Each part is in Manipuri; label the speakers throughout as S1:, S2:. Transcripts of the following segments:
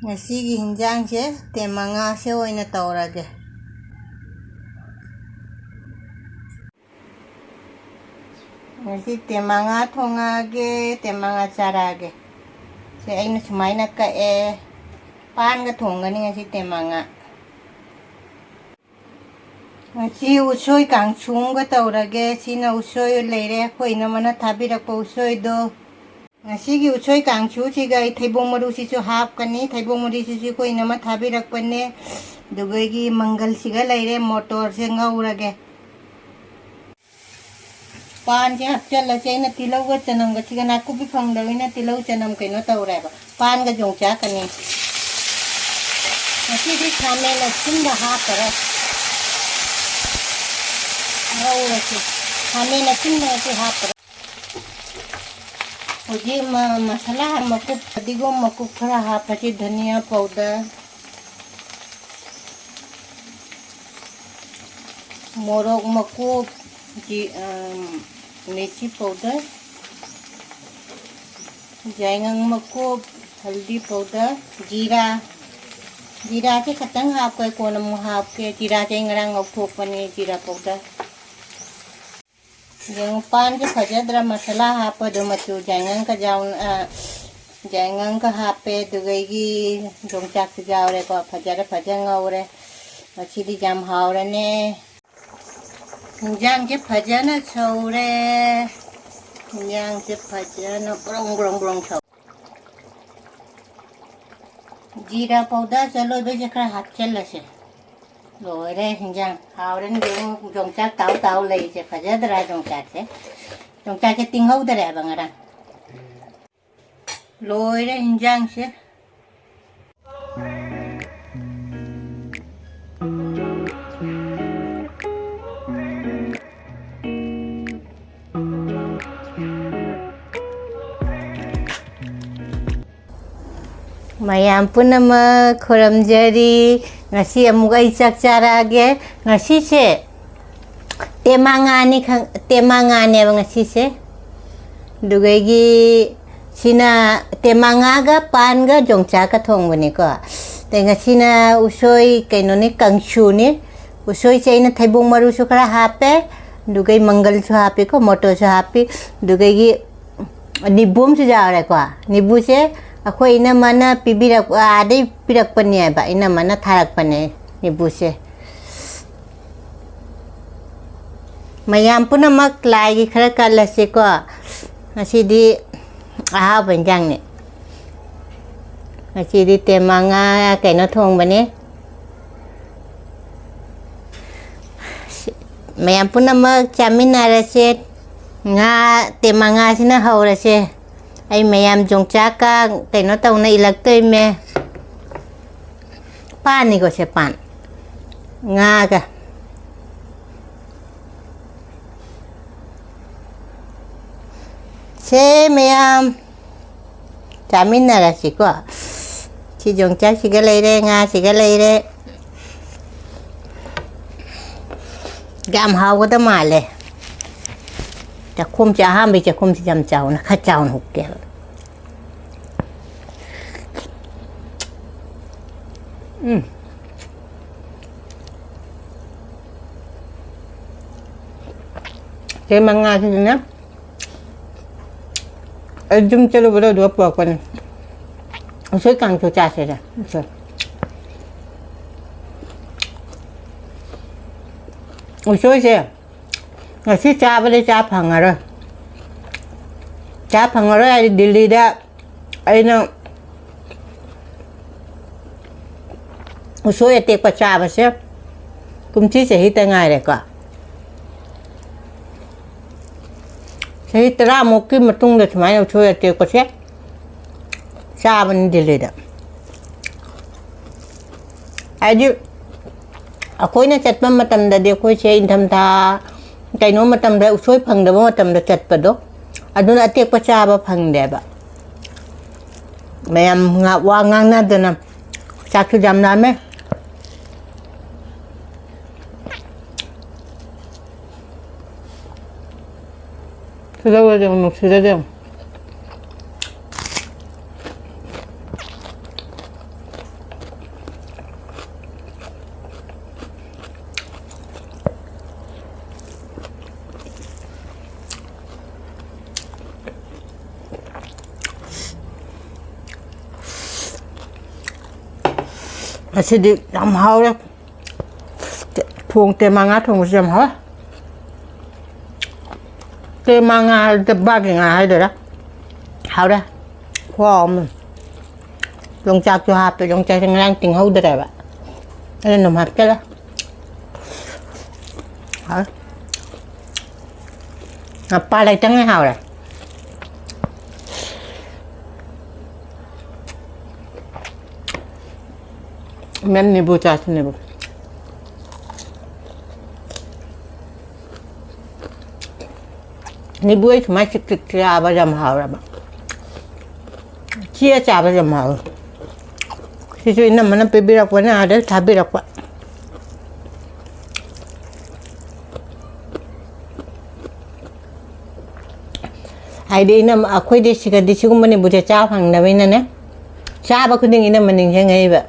S1: ꯉꯁꯤꯒꯤ ꯍꯤꯟꯖꯥꯡꯁꯦ ꯇꯦꯝꯃꯉꯥꯁꯦ ꯑꯣꯏꯅ ꯇꯧꯔꯒꯦ꯫ ꯉꯁꯤ ꯇꯦꯝꯃꯉꯥ ꯊꯣꯡꯉꯛꯑꯒꯦ, ꯇꯦꯝꯃꯉꯥ ꯆꯥꯔꯛꯑꯒꯦ꯫ ꯁꯦ ꯑꯩꯅ ꯁꯨꯃꯥꯏꯅ ꯀꯛꯑꯦ, ꯄꯥꯟꯒ ꯊꯣꯡꯒꯅꯤ ꯉꯁꯤ ꯇꯦꯝꯃꯉꯥ꯫ ꯉꯁꯤ ꯎꯁꯣꯏ ꯀꯥꯡꯁꯨ ꯑꯃꯒ ꯇꯧꯔꯒꯦ꯫ ꯁꯤꯅ ꯎꯁꯣꯏ ꯂꯩꯔꯦ, ꯑꯩꯈꯣꯏ ꯏꯅꯝꯃꯅ ꯊꯥꯕꯤꯔꯛꯄ ꯎꯁꯣꯏꯗꯣ꯫ ꯉꯁꯤꯒꯤ ꯎꯁꯣꯏ ꯀꯥꯡꯁꯨꯁꯤꯒ ꯑꯩ ꯊꯩꯕꯣꯡ ꯃꯔꯨꯁꯤꯁꯨ ꯍꯥꯞꯀꯅꯤ꯫ ꯊꯩꯕꯣꯡ ꯃꯔꯨꯁꯤꯁꯨ ꯑꯩꯈꯣꯏ ꯏꯅꯝꯃ ꯊꯥꯕꯤꯔꯛꯄꯅꯦ꯫ ꯑꯗꯨꯒ ꯑꯩꯒꯤ ꯃꯪꯒꯜꯁꯤꯒ ꯂꯩꯔꯦ, ꯃꯣꯇꯣꯔꯁꯦ ꯉꯧꯔꯒꯦ꯫ ꯄꯥꯟꯁꯦ ꯍꯥꯞꯆꯤꯜꯂꯁꯦ꯫ ꯑꯩꯅ ꯇꯤꯜꯍꯧꯒ ꯆꯅꯝꯒꯁꯤꯒ ꯅꯥꯀꯨꯞꯄꯤ ꯐꯪꯗꯕꯅꯤꯅ ꯇꯤꯜꯍꯧ ꯆꯅꯝ ꯀꯩꯅꯣ ꯇꯧꯔꯦꯕ, ꯄꯥꯟꯒ ꯌꯣꯡꯆꯥꯛꯀꯅꯤ꯫ ꯉꯁꯤꯗꯤ ꯈꯥꯃꯦꯟ ꯑꯁꯤꯟꯕ ꯍꯥꯞꯄꯔꯣꯏ, ꯉꯧꯔꯁꯤ꯫ ꯈꯥꯃꯦꯟ ꯑꯁꯤꯟꯕ ꯉꯁꯤ ꯍꯥꯞꯄꯔꯣꯏ꯫ ꯍꯧꯖꯤꯛ ꯃꯁꯥꯂꯥ ꯃꯀꯨꯞ, ꯐꯗꯤꯒꯣꯝ ꯃꯀꯨꯞ ꯈꯔ ꯍꯥꯞꯄꯁꯤ꯫ ꯙꯅꯤꯌꯥ ꯄꯥꯎꯗꯔ, मोरग मकूब, मिर्ची पाउडर, जायंगन मकूब, हल्दी पाउडर, जीरा। जीरा से खतंग हापके कोन हापके जीरा से ngरang ngौथोकपने जीरा पाउडर। yung pan के फजद्रा मसाला हापदो मचु जायंगन का जायंगन का हापे दुगैगी जोंचाक से जावरे को फजर ngौरे। मछली जाम हावरने हिंजांग के फजन छौरे। हिंजांग के फजन ब्रोंग छौ। जीरा पाउडर चलो बेजे खरा हाथ चलसे लोरे। हिंजांग हावरन जोंचाक ताव लई से फजदरा जोंचाक के तिंगौदरे बंगरा लोरे हिंजांग से। ꯃꯌꯥꯝ ꯄꯨꯝꯅꯃꯛ ꯈꯨꯔꯨꯝꯖꯔꯤ꯫ ꯉꯁꯤ ꯑꯃꯨꯛ ꯑꯩ ꯆꯥꯛ ꯆꯥꯔꯛꯑꯒꯦ꯫ ꯉꯁꯤꯁꯦ ꯇꯦꯝꯃꯉꯥꯅꯦꯕ ꯉꯁꯤꯁꯦ꯫ ꯑꯗꯨꯒꯩꯒꯤ ꯁꯤꯅ ꯇꯦꯝꯃꯉꯥꯒ ꯄꯥꯟꯒ ꯌꯣꯡꯆꯥꯛꯀ ꯊꯣꯡꯕꯅꯤꯀꯣ꯫ ꯑꯗꯩ ꯉꯁꯤꯅ ꯎꯁꯣꯏ ꯀꯩꯅꯣꯅꯤ, ꯀꯥꯡꯁꯨꯅꯤ꯫ ꯎꯁꯣꯏꯁꯦ ꯑꯩꯅ ꯊꯩꯕꯣꯡ ꯃꯔꯨꯁꯨ ꯈꯔ ꯍꯥꯞꯄꯦ, ꯑꯗꯨꯒꯩ ꯃꯪꯒꯜꯁꯨ ꯍꯥꯞꯄꯤꯀꯣ, ꯃꯣꯇꯣꯔꯁꯨ ꯍꯥꯞꯄꯤ, ꯑꯗꯨꯒꯩꯒꯤ ꯅꯤꯕꯨ ꯑꯃꯁꯨ ꯌꯥꯎꯔꯦꯀꯣ꯫ ꯅꯤꯕꯨꯁꯦ ꯑꯩꯈꯣꯏ ꯏꯅꯝꯃꯅ ꯑꯥꯗꯩ ꯄꯤꯔꯛꯄꯅꯦꯕ, ꯏꯅꯝꯃꯅ ꯊꯥꯔꯛꯄꯅꯦ ꯅꯤꯕꯨꯁꯦ꯫ ꯃꯌꯥꯝ ꯄꯨꯝꯅꯃꯛ ꯂꯥꯏꯒꯤ ꯈꯔ ꯀꯠꯂꯁꯤꯀꯣ꯫ ꯉꯁꯤꯗꯤ ꯑꯍꯥꯎꯕ ꯏꯟꯖꯥꯡꯅꯤ꯫ ꯉꯁꯤꯗꯤ ꯇꯦꯝꯃꯉꯥ ꯀꯩꯅꯣ ꯊꯣꯡꯕꯅꯤ꯫ ꯃꯌꯥꯝ ꯄꯨꯝꯅꯃꯛ ꯆꯥꯃꯤꯟꯅꯔꯁꯦ꯫ ꯉꯥ ꯇꯦꯝꯃꯉꯥꯁꯤꯅ ꯍꯧꯔꯁꯦ꯫ ꯑꯩ ꯃꯌꯥꯝ ꯌꯣꯡꯆꯥꯛꯀ ꯀꯩꯅꯣ ꯇꯧꯅ ꯏꯜꯂꯛꯇꯣꯏꯃꯦ꯫ ꯄꯥꯟꯅꯤꯀꯣ ꯁꯦ, ꯄꯥꯟ ꯉꯥꯒ ꯁꯦ ꯃꯌꯥꯝ ꯆꯥꯃꯤꯟꯅꯔꯁꯤꯀꯣ꯫ ꯁꯤ ꯌꯣꯡꯆꯥꯛꯁꯤꯒ ꯂꯩꯔꯦ, ꯉꯥꯁꯤꯒ ꯂꯩꯔꯦ꯫ ꯌꯥꯝ ꯍꯥꯎꯒꯗ ꯃꯥꯜꯂꯦ꯫ ꯆꯥꯛꯈꯨꯝꯁꯦ ꯑꯍꯥꯟꯕꯩ ꯆꯥꯛꯈꯨꯝꯁꯦ ꯌꯥꯝ ꯆꯥꯎꯅ, ꯈꯔ ꯆꯥꯎꯅ ꯍꯨꯛꯀꯦꯕ꯫ ꯇꯦꯝꯃꯉꯥꯁꯤꯗꯅ ꯑꯩ ꯌꯨꯝ ꯆꯠꯂꯨꯕꯗ ꯑꯗꯨꯒ ꯄꯨꯔꯛꯄꯅꯤ꯫ ꯎꯁꯣꯏ ꯀꯥꯡꯁꯨ ꯆꯥꯁꯦꯗ ꯎꯁꯣꯏ꯫ ꯎꯁꯣꯏꯁꯦ ꯉꯁꯤ ꯆꯥꯕꯗꯤ ꯆꯥ ꯐꯪꯉꯔꯣꯏ꯫ ꯆꯥ ꯐꯪꯉꯔꯣꯏ ꯍꯥꯏꯗꯤ ꯗꯤꯜꯂꯤꯗ ꯑꯩꯅ ꯎꯁꯣꯏ ꯑꯇꯦꯛꯄ ꯆꯥꯕꯁꯦ ꯀꯨꯝꯁꯤ ꯆꯍꯤꯇ ꯉꯥꯏꯔꯦꯀꯣ꯫ ꯆꯍꯤ 10ꯃꯨꯛꯀꯤ ꯃꯇꯨꯡꯗ ꯁꯨꯃꯥꯏꯅ ꯎꯁꯣꯏ ꯑꯇꯦꯛꯄꯁꯦ ꯆꯥꯕꯅꯤ ꯗꯤꯜꯂꯤꯗ꯫ ꯍꯥꯏꯗꯤ ꯑꯩꯈꯣꯏꯅ ꯆꯠꯄ ꯃꯇꯝꯗꯗꯤ ꯑꯩꯈꯣꯏꯁꯦ ꯏꯪꯊꯝꯊꯥ ꯀꯩꯅꯣ ꯃꯇꯝꯗ ꯎꯁꯣꯏ ꯐꯪꯗꯕ ꯃꯇꯝꯗ ꯆꯠꯄꯗꯣ, ꯑꯗꯨꯅ ꯑꯇꯦꯛꯄ ꯆꯥꯕ ꯐꯪꯗꯦꯕ꯫ ꯃꯌꯥꯝ ꯋꯥ ꯉꯥꯡꯅꯗꯅ ꯆꯥꯛꯁꯨ ꯌꯥꯝ ꯂꯥꯝꯃꯦ꯫ ꯁꯤꯗ ꯅꯨꯡꯁꯤꯗ Masih jam hao đấy. Thuồng tê mang ngá thuồng jam hao. Tê mang ngá tê ba cái ngá hay rồi đó. Hao đấy. Khoa mình. Long chạp cho hạp long chạp thằng lang tình hao đấy bạn. Đây nằm hạp cái đó. Hao. Apa lại trắng hao rồi. Men ni bu chas ni bu. Ni bu ấy mà chỉ kịch ra bao giờ hào ra mà. Chia chả bao giờ hào. Thì chuyện nào mà nó bị đặc quá nào đấy thà bị đặc quá. Ai đi nằm ở quê đi chỉ cần đi chung mình bu cha hàng nào bên này cha bao nhiêu năm mình như ngay vậy.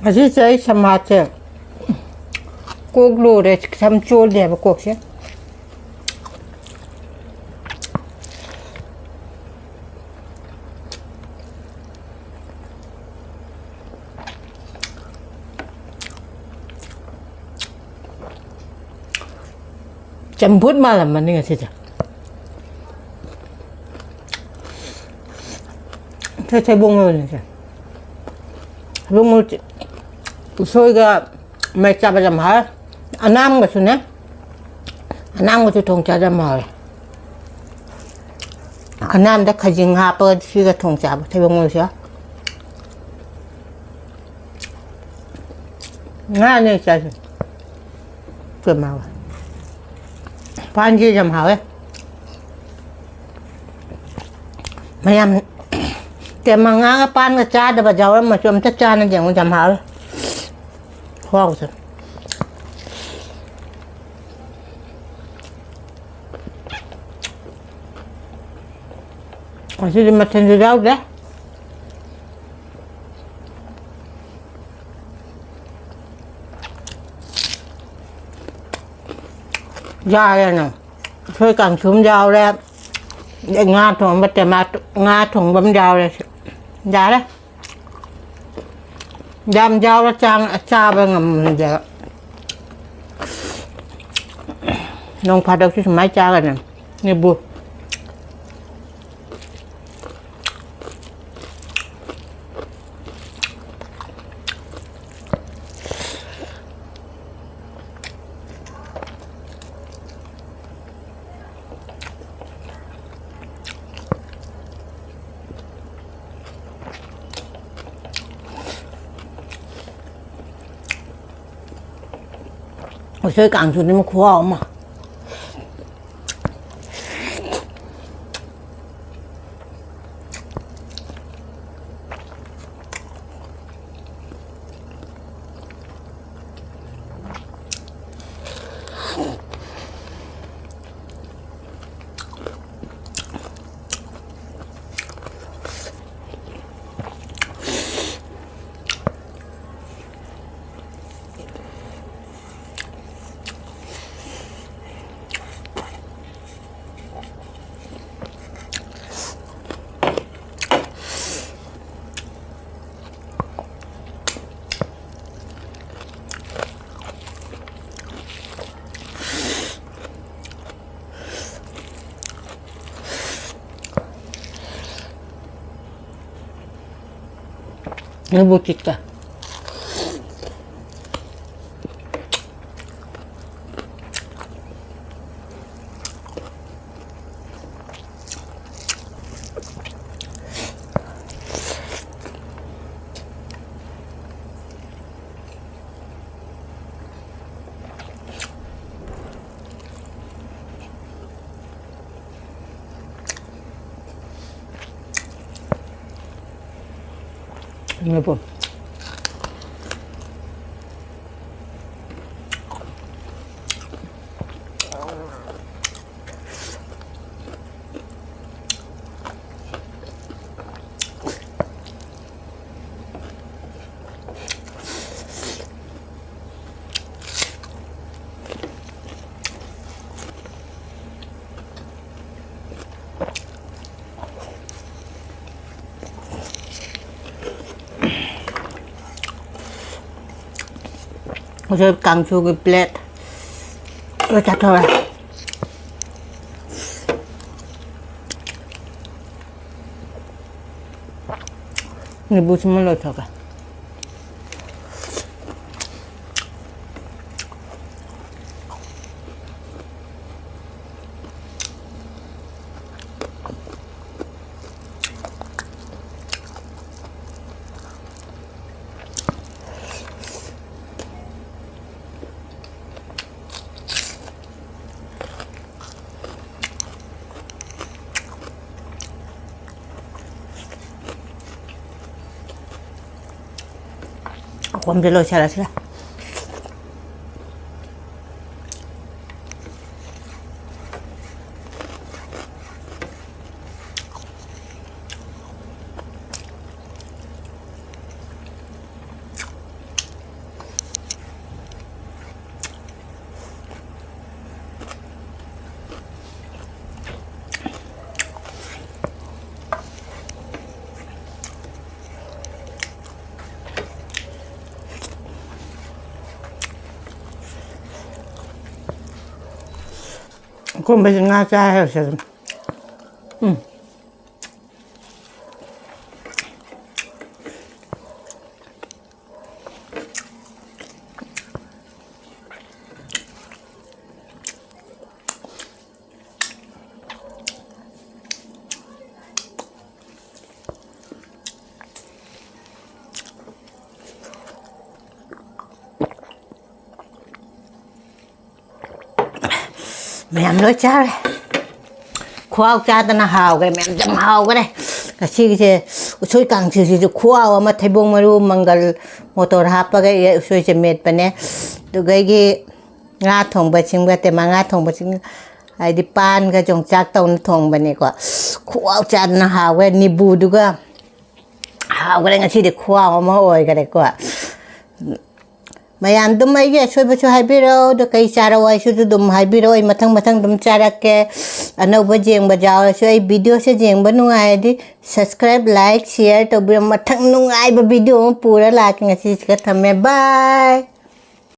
S1: Aziz saya sama aja. Kok lu deh sam chol deh kok sih. Jemput malam mana nggak sih? Saya bunga ni sih. Bunga usoiga mai cha ba jam ha anam ga sune anam ga thong cha jam ha anam da khajing ha pa si ga thong cha ba thai bong sia nga ne cha ke ma pan ji jam ha mayamแต่มางาป้านก็จ้าเดี๋ยวจะเอามาชมจ้านั่นอย่างมันจำหาเลยพ่อสิอาจจะมาเทนดูแล้วเด้ยาเลยนะช่วยกันชุ่มยาวแล้วงาถุงมันจะมางาถุงบำยาวเลยยาเลยยำยาวแล้วจางชาไปงำเยอะน้องพาดอกที่สมัยจ้ากันนี่บุช่วยกันชุดนี้มันคว้ามานี่บุจิตะนี่ปุ๊บ 우선 강수기 플랫 이거 잡숴라 이게 무슨 말로 저가 곰들로 잘하시라 그럼 무슨 나자 해서 mẹ nói cha khoa cha ta nó hào cái mẹ chăm hào cái này cái gì cái suy càng gì khoa mà thấy bông mà luôn mangal motor hapa cái suy chỉ mệt bên này từ cái ngã thòng bạch sinh cái mà ngã thòng bạch sinh ai đi pan cái trong chắc tàu thòng bên này quá khoa cha nó hào cái nibu được cái hào cái này cái gì khoa mà ôi cái này quá mayam dum ay ge soy bacho haibiro do kai chara wai su dum haibiro ai mathang dum chara ke ano ba jeng ba jaw so ai video se jeng ba nungai di subscribe like share to bi mathang nungai ba video pura la ke ngasi ka thame bye